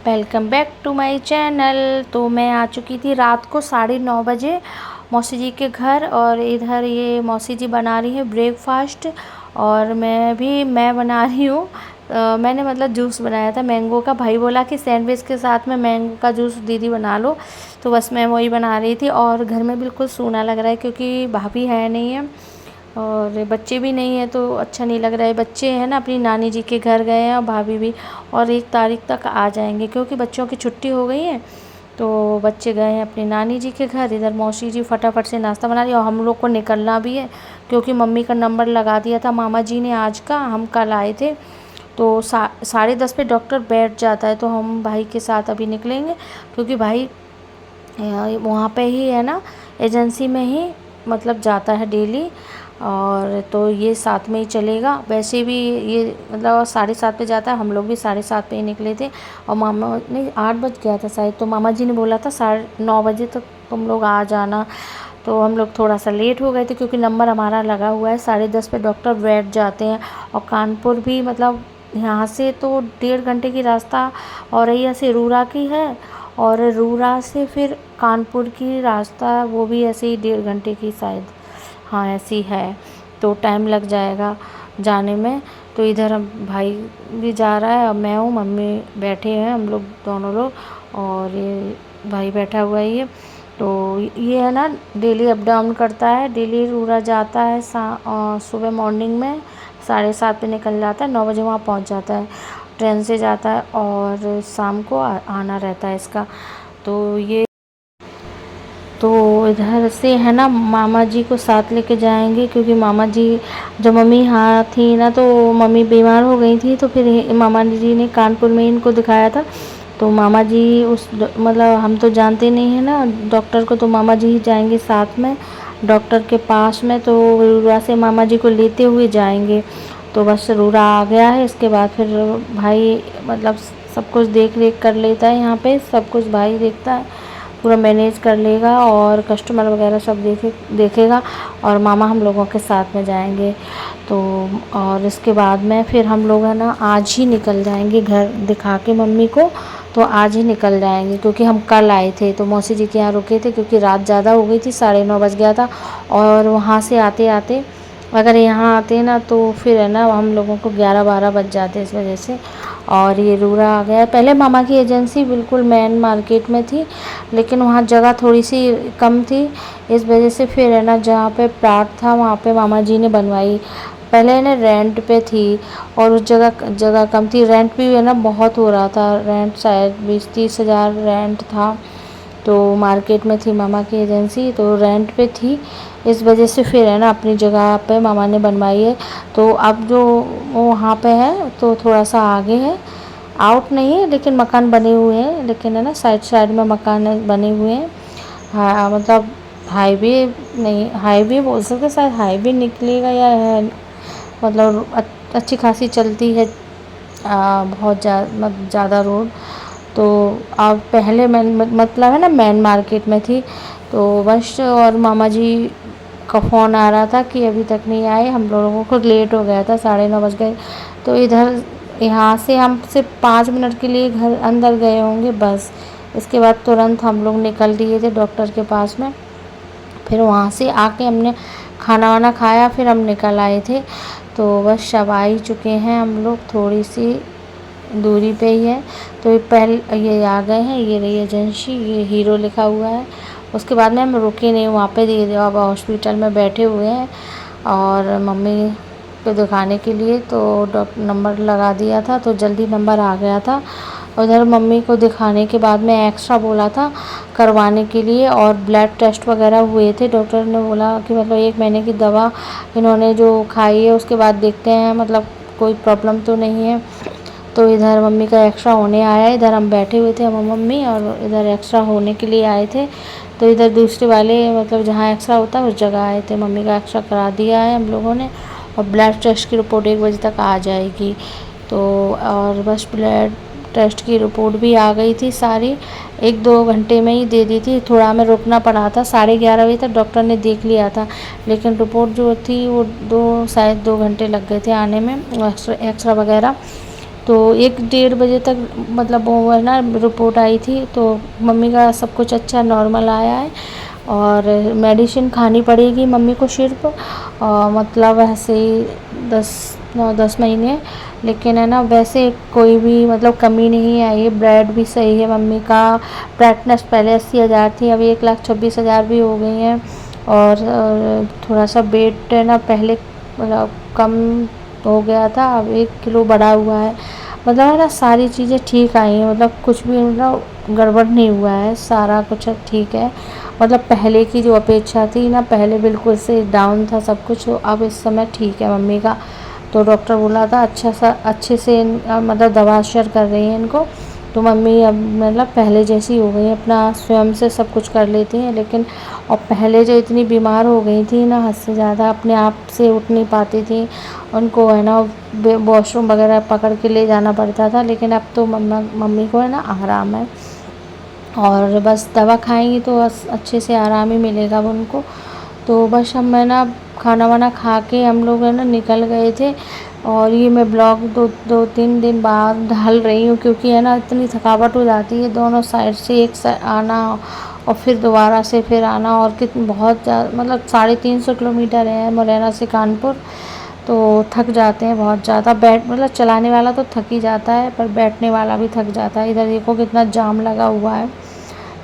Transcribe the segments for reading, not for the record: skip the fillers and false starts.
Welcome back to my channel. तो मैं आ चुकी थी रात को 9:30 बजे मौसी जी के घर, और इधर ये मौसी जी बना रही है ब्रेकफास्ट और मैं बना रही हूँ। मैंने मतलब जूस बनाया था मैंगो का। भाई बोला कि सैंडविच के साथ में मैंगो का जूस दीदी बना लो, तो बस मैं वही बना रही थी। और घर में बिल्कुल सूना लग रहा है क्योंकि भाभी है नहीं है और बच्चे भी नहीं है, तो अच्छा नहीं लग रहा है। बच्चे हैं ना अपनी नानी जी के घर गए हैं और भाभी भी, और 1 तारीख तक आ जाएंगे क्योंकि बच्चों की छुट्टी हो गई है। तो बच्चे गए हैं अपनी नानी जी के घर। इधर मौसी जी फटाफट से नाश्ता बना रही है और हम लोग को निकलना भी है क्योंकि मम्मी का नंबर लगा दिया था मामा जी ने आज का। हम कल आए थे तो 10:30 पे डॉक्टर बैठ जाता है, तो हम भाई के साथ अभी निकलेंगे क्योंकि भाई वहाँ पे ही है ना, एजेंसी में ही मतलब जाता है डेली। और तो ये साथ में ही चलेगा। वैसे भी ये मतलब 7:30 पे जाता है, हम लोग भी 7:30 पे ही निकले थे। और मामा ने 8 बज गया था शायद, तो मामा जी ने बोला था 9:30 बजे तक तुम लोग आ जाना। तो हम लोग थोड़ा सा लेट हो गए थे क्योंकि नंबर हमारा लगा हुआ है। 10:30 पे डॉक्टर बैठ जाते हैं। और कानपुर भी मतलब यहाँ से तो 1.5 घंटे की रास्ता औरैया से रूरा की है, और रूरा से फिर कानपुर की रास्ता वो भी ऐसे ही 1.5 घंटे की शायद, हाँ ऐसी है। तो टाइम लग जाएगा जाने में। तो इधर हम भाई भी जा रहा है और मैं हूँ, मम्मी बैठे हैं, हम लोग दोनों लोग, और ये भाई बैठा हुआ है ये। तो ये है ना डेली अप डाउन करता है, डेली रूरा जाता है। सुबह मॉर्निंग में 7:30 पे निकल जाता है, 9 बजे वहाँ पहुँच जाता है, ट्रेन से जाता है, और शाम को आना रहता है इसका। तो इधर से है ना मामा जी को साथ लेके जाएंगे क्योंकि मामा जी, जब मम्मी यहाँ थी ना तो मम्मी बीमार हो गई थी, तो फिर मामा जी ने कानपुर में इनको दिखाया था। तो मामा जी मतलब हम तो जानते नहीं हैं ना डॉक्टर को, तो मामा जी ही जाएंगे साथ में डॉक्टर के पास में। तो रूरा से मामा जी को लेते हुए जाएंगे। तो बस रूरा आ गया है, इसके बाद फिर भाई मतलब सब कुछ देख रेख कर लेता है, यहाँ पे सब कुछ भाई देखता है, पूरा मैनेज कर लेगा और कस्टमर वगैरह सब देखेगा। और मामा हम लोगों के साथ में जाएंगे। तो और इसके बाद में फिर हम लोग है ना आज ही निकल जाएंगे घर दिखा के मम्मी को। तो आज ही निकल जाएंगे क्योंकि हम कल आए थे तो मौसी जी के यहाँ रुके थे क्योंकि रात ज़्यादा हो गई थी, 9:30 बज गया था। और वहाँ से आते आते अगर यहाँ आते ना तो फिर है ना हम लोगों को 11-12 बज जाते इस वजह से। और ये रूरा आ गया। पहले मामा की एजेंसी बिल्कुल मेन मार्केट में थी, लेकिन वहाँ जगह थोड़ी सी कम थी, इस वजह से फिर है ना जहाँ पे प्लाट था वहाँ पे मामा जी ने बनवाई। पहले ना रेंट पे थी और उस जगह कम थी, रेंट भी है ना बहुत हो रहा था, रेंट शायद 20-30 हज़ार रेंट था। तो मार्केट में थी मामा की एजेंसी, तो रेंट पे थी, इस वजह से फिर है ना अपनी जगह पे मामा ने बनवाई है। तो अब जो वो वहाँ पे है तो थोड़ा सा आगे है, आउट नहीं है लेकिन मकान बने हुए हैं, लेकिन है ना साइड साइड में मकान बने हुए हैं। हाँ मतलब हाईवे नहीं, हाईवे बोल सकते, शायद हाईवे निकलेगा या है, मतलब अच्छी खासी चलती है बहुत ज़्यादा रोड। तो अब पहले मतलब है ना मेन मार्केट में थी। तो बस और मामा जी का फ़ोन आ रहा था कि अभी तक नहीं आए, हम लोगों को लेट हो गया था, 9:30 बज गए। तो इधर यहाँ से हम सिर्फ 5 मिनट के लिए घर अंदर गए होंगे बस। इसके बाद तुरंत हम लोग निकल दिए थे डॉक्टर के पास में। फिर वहाँ से आके हमने खाना वाना खाया, फिर हम निकल आए थे। तो बस अब आ ही चुके हैं हम लोग, थोड़ी सी दूरी पे ही है। तो ये आ गए हैं, ये रही एजेंसी, ये हीरो लिखा हुआ है। उसके बाद में हम रुके नहीं, वहाँ पे दे अब हॉस्पिटल में बैठे हुए हैं और मम्मी को दिखाने के लिए। तो डॉक्टर नंबर लगा दिया था तो जल्दी नंबर आ गया था। उधर मम्मी को दिखाने के बाद में एक्स्ट्रा बोला था करवाने के लिए, और ब्लड टेस्ट वगैरह हुए थे। डॉक्टर ने बोला कि मतलब 1 महीने की दवा इन्होंने जो खाई है उसके बाद देखते हैं मतलब कोई प्रॉब्लम तो नहीं है। तो इधर मम्मी का एक्स्ट्रा होने आया, इधर हम बैठे हुए थे हम मम्मी, और इधर एक्स्ट्रा होने के लिए आए थे। तो इधर दूसरे वाले मतलब जहाँ एक्स्ट्रा होता है उस जगह आए थे। मम्मी का एक्स्ट्रा करा दिया है हम लोगों ने, और ब्लड टेस्ट की रिपोर्ट 1 बजे तक आ जाएगी। तो और बस ब्लड टेस्ट की रिपोर्ट भी आ गई थी सारी, 1-2 घंटे में ही दे दी थी। थोड़ा हमें रुकना पड़ा था, 11:30 बजे तक डॉक्टर ने देख लिया था, लेकिन रिपोर्ट जो थी वो शायद 2 घंटे लग गए थे आने में, एक्स्ट्रा वगैरह। तो 1 डेढ़ बजे तक मतलब वो है ना रिपोर्ट आई थी, तो मम्मी का सब कुछ अच्छा नॉर्मल आया है। और मेडिसिन खानी पड़ेगी मम्मी को सिर्फ मतलब ऐसे ही 10 9 10 महीने, लेकिन है ना वैसे कोई भी मतलब कमी नहीं आई है। ब्लड भी सही है मम्मी का। ब्राइटनेस पहले 80,000 थी, अभी 1,26,000 भी हो गई हैं। और थोड़ा सा वेट है ना पहले मतलब कम हो गया था, अब 1 किलो बढ़ा हुआ है। मतलब है ना सारी चीज़ें ठीक आई हैं, मतलब कुछ भी मतलब गड़बड़ नहीं हुआ है, सारा कुछ ठीक है। मतलब पहले की जो अपेक्षा थी ना, पहले बिल्कुल से डाउन था सब कुछ, तो अब इस समय ठीक है मम्मी का। तो डॉक्टर बोला था अच्छे से मतलब दवा असर कर रही है इनको। तो मम्मी अब मतलब पहले जैसी हो गई, अपना स्वयं से सब कुछ कर लेती हैं। लेकिन और पहले जो इतनी बीमार हो गई थी ना, हद से ज़्यादा, अपने आप से उठ नहीं पाती थी, उनको है ना वॉशरूम वगैरह पकड़ के ले जाना पड़ता था। लेकिन अब तो मम्मी को है ना आराम है, और बस दवा खाएंगी तो अच्छे से आराम ही मिलेगा अब उनको। तो बस हम मैं ना खाना वाना खा के हम लोग है ना निकल गए थे। और ये मैं ब्लॉग 2 3 दिन बाद डाल रही हूँ, क्योंकि है ना इतनी थकावट हो जाती है दोनों साइड से, एक साइड आना और फिर दोबारा से फिर आना। और कितनी बहुत मतलब 350 किलोमीटर है मुरैना से कानपुर। तो थक जाते हैं बहुत ज़्यादा। मतलब चलाने वाला तो थक ही जाता है, पर बैठने वाला भी थक जाता है। इधर देखो कितना जाम लगा हुआ है,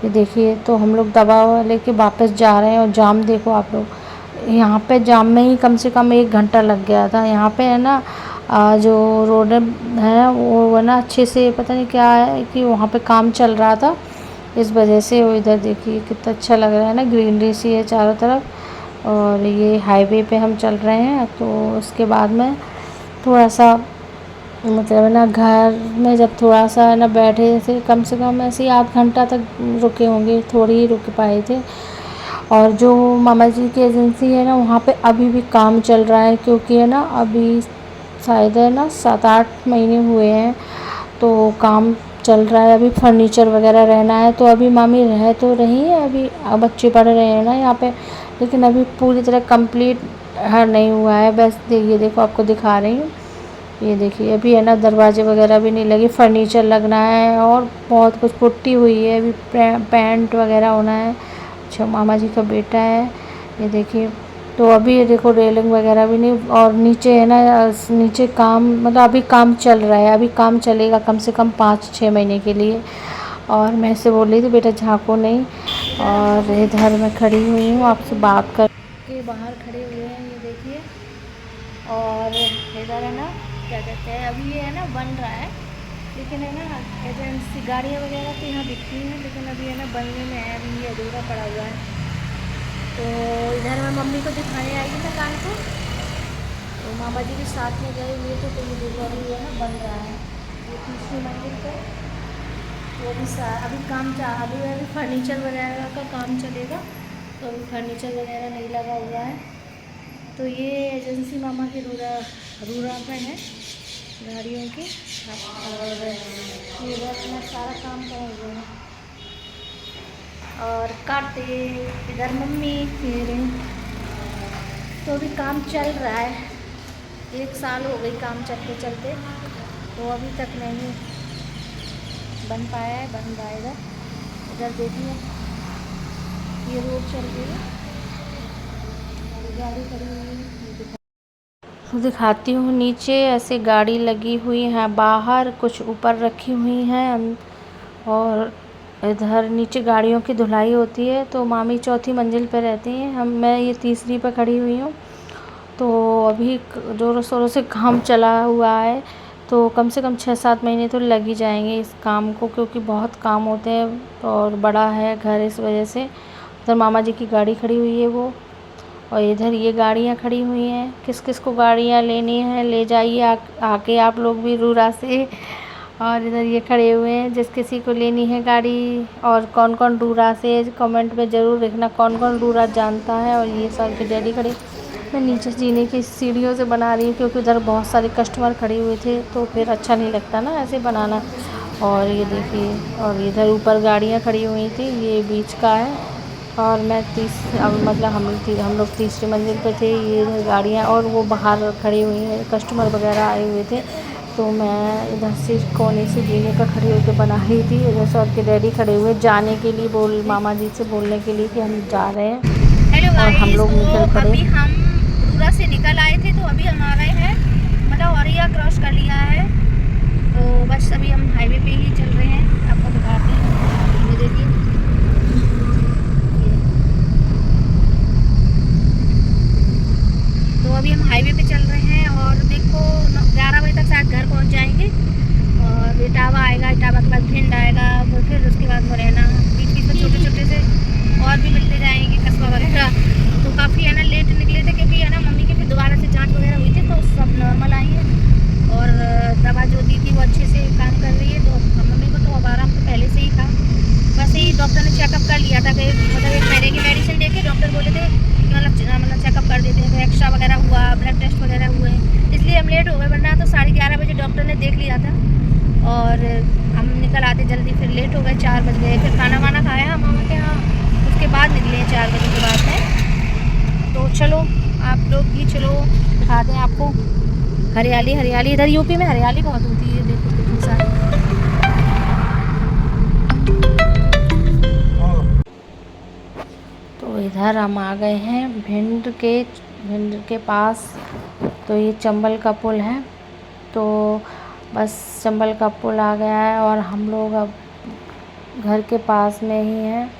ये देखिए। तो हम लोग दवा लेके वापस जा रहे हैं, और जाम देखो आप लोग, यहाँ पे जाम में ही कम से कम 1 घंटा लग गया था। यहाँ पे है ना जो रोड है वो है ना अच्छे से पता नहीं क्या है कि वहाँ पे काम चल रहा था, इस वजह से। वो इधर देखिए कितना अच्छा लग रहा है ना, ग्रीनरी सी है चारों तरफ। और ये हाईवे पे हम चल रहे हैं। तो उसके बाद में थोड़ा सा मतलब है ना घर में जब थोड़ा सा है ना बैठे, जैसे कम से कम ऐसे ही आध घंटा तक रुके होंगे, थोड़ी ही रुक पाए थे। और जो मामा जी की एजेंसी है ना, वहाँ पे अभी भी काम चल रहा है, क्योंकि है ना अभी शायद है ना 7 8 महीने हुए हैं, तो काम चल रहा है। अभी फर्नीचर वगैरह रहना है, तो अभी मामी रह तो रही है, अभी बच्चे पढ़ रहे हैं ना यहाँ पे, लेकिन अभी पूरी तरह कंप्लीट नहीं हुआ है। बस ये देखो आपको दिखा रही हूँ, ये देखिए अभी है ना दरवाजे वगैरह भी नहीं लगे, फर्नीचर लगना है और बहुत कुछ, पुट्टी हुई है अभी, पेंट वगैरह होना है। अच्छा मामा जी का बेटा है, ये देखिए। तो अभी ये देखो रेलिंग वगैरह भी नहीं, और नीचे है ना नीचे काम मतलब अभी काम चल रहा है, अभी काम चलेगा कम से कम 5 6 महीने के लिए। और मैं ऐसे बोल रही थी बेटा झाँको नहीं। और इधर मैं खड़ी हुई हूँ आपसे बात कर के, बाहर खड़े हुए हैं ये देखिए। और इधर है ना क्या कहते हैं, अभी ये है ना बन रहा है, लेकिन है ना एजेंसी गाड़ियाँ वगैरह तो यहाँ दिखती हैं, लेकिन अभी है ना बनने में है, अभी ये अधूरा पड़ा हुआ है। तो इधर मैं मम्मी को दिखाने आई थी ना कानपुर, तो मामा जी के साथ में गए हुए थे। तो ये देखो अभी है ना बन रहा है, ये तीसरी मंजिल पे। तो अभी अभी फर्नीचर वगैरह का काम चलेगा, तो अभी फर्नीचर वगैरह नहीं लगा हुआ है। तो ये एजेंसी मामा की रूरा पे है गाड़ियों की। और ये अपना सारा काम करे हुए हैं, और कार्तिक इधर मम्मी मेरे। तो अभी काम चल रहा है, 1 साल हो गई काम चलते चलते, तो अभी तक नहीं बन पाया है, बन रहा है इधर। इधर देखिए ये रोड चल रही है, गाड़ी खड़ी हुई है, दिखाती हूँ। नीचे ऐसे गाड़ी लगी हुई है, बाहर कुछ ऊपर रखी हुई हैं। और इधर नीचे गाड़ियों की धुलाई होती है। तो मामी चौथी मंजिल पे रहती हैं, मैं ये तीसरी पे खड़ी हुई हूँ। तो अभी ज़ोरों शोरों से काम चला हुआ है, तो कम से कम 6 7 महीने तो लग ही जाएंगे इस काम को, क्योंकि बहुत काम होते हैं और बड़ा है घर, इस वजह से। उधर मामा जी की गाड़ी खड़ी हुई है वो, और इधर ये गाड़ियाँ खड़ी हुई हैं। किस किस को गाड़ियाँ लेनी है ले जाइए आके आप लोग भी रूरा से। और इधर ये खड़े हुए हैं, जिस किसी को लेनी है गाड़ी, और कौन कौन रूरा से, कमेंट में ज़रूर लिखना कौन कौन रूरा जानता है। और ये साल के डैडी खड़े, मैं नीचे जीने की सीढ़ियों से बना रही हूँ, क्योंकि उधर बहुत सारे कस्टमर खड़े हुए थे, तो फिर अच्छा नहीं लगता ना ऐसे बनाना। और ये देखिए, और इधर ऊपर गाड़ियाँ खड़ी हुई थी, ये बीच का है। और मैं मतलब हम लोग तीसरी मंजिल पे थे, ये गाड़ियाँ और वो बाहर खड़ी हुई हैं, कस्टमर वगैरह आए हुए थे। तो मैं इधर से कोने से जीने का खड़ी होकर बना रही थी। इधर से और के डैडी खड़े हुए जाने के लिए मामा जी से बोलने के लिए कि हम जा रहे हैं। हेलो और हम गाइस, लोग तो निकल पड़े। अभी हम रूरा से निकल आए थे, तो अभी हम आ रहे हैं, मतलब औरैया क्रॉस कर लिया है। तो बस अभी हम हाईवे पे ही चल रहे हैं, आपको दिखाते हैं। ये देखिए, तो अभी हम हाईवे पे चल रहे हैं और देखो 11 बजे तक शायद घर पहुंच जाएंगे। और इटावा आएगा, इटावा के बाद भिंड आएगा, फिर उसके बाद मुरैना, बीच बीच में छोटे छोटे से और भी मिलते जाएंगे, कस्बा वगैरह। तो काफ़ी है ना लेट निकले थे, क्योंकि है ना मम्मी की फिर दोबारा से जांच वगैरह हुई थी, तो सब नॉर्मल आई है। और दवा जो दी थी वो अच्छे से काम कर रही है। तो मम्मी को तो अब आराम तो पहले से ही था, बस ही डॉक्टर ने चेकअप कर लिया था कि मतलब 1 महीने की मेडिसिन दे के डॉक्टर बोले थे कि मतलब चेकअप कर देते हैं, तो एक्स्ट्रा वगैरह हुआ, ब्लड टेस्ट वगैरह हुए, इसलिए हम लेट हो गए। वरना तो 11:30 बजे डॉक्टर ने देख लिया था और हम निकल आते जल्दी, फिर लेट हो गए, 4 बज गए। फिर खाना वाना खाया मामा के यहाँ, उसके बाद निकले 4 बजे के बाद में। तो चलो आप लोग भी चलो, दिखाते हैं आपको हरियाली। हरियाली इधर यूपी में हरियाली बहुत होती है, देखो कितनी सारी। तो इधर हम आ गए हैं भिंड के पास। तो ये चंबल का पुल है। तो बस चंबल का पुल आ गया है और हम लोग अब घर के पास में ही हैं।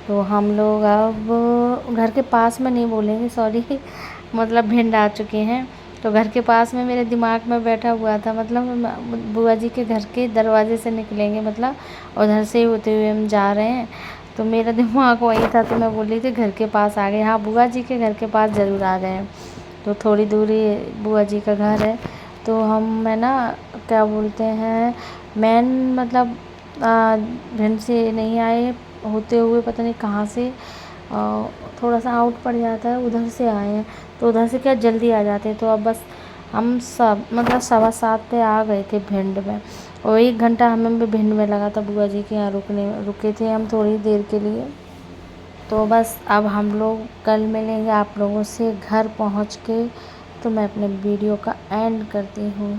तो हम लोग अब घर के पास में नहीं बोलेंगे, सॉरी, मतलब भिंड आ चुके हैं। तो घर के पास में मेरे दिमाग में बैठा हुआ था, मतलब बुआ जी के घर के दरवाजे से निकलेंगे, मतलब उधर से होते हुए हम जा रहे हैं। तो मेरा दिमाग वही था, तो मैं बोली थी घर के पास आ गए। हाँ, बुआ जी के घर के पास ज़रूर आ गए हैं। तो थोड़ी दूरी बुआ जी का घर है। तो हम है ना, क्या बोलते हैं, मेन मतलब भिंड से नहीं आए, होते हुए पता नहीं कहाँ से थोड़ा सा आउट पड़ जाता है, उधर से आए हैं। तो उधर से क्या जल्दी आ जाते हैं। तो अब बस हम सब मतलब 7:15 पे आ गए थे भिंड में। और 1 घंटा हमें भी भिंड में लगा था, बुआ जी के यहाँ रुके थे हम थोड़ी देर के लिए। तो बस अब हम लोग कल मिलेंगे आप लोगों से घर पहुँच के। तो मैं अपने वीडियो का एंड करती हूँ।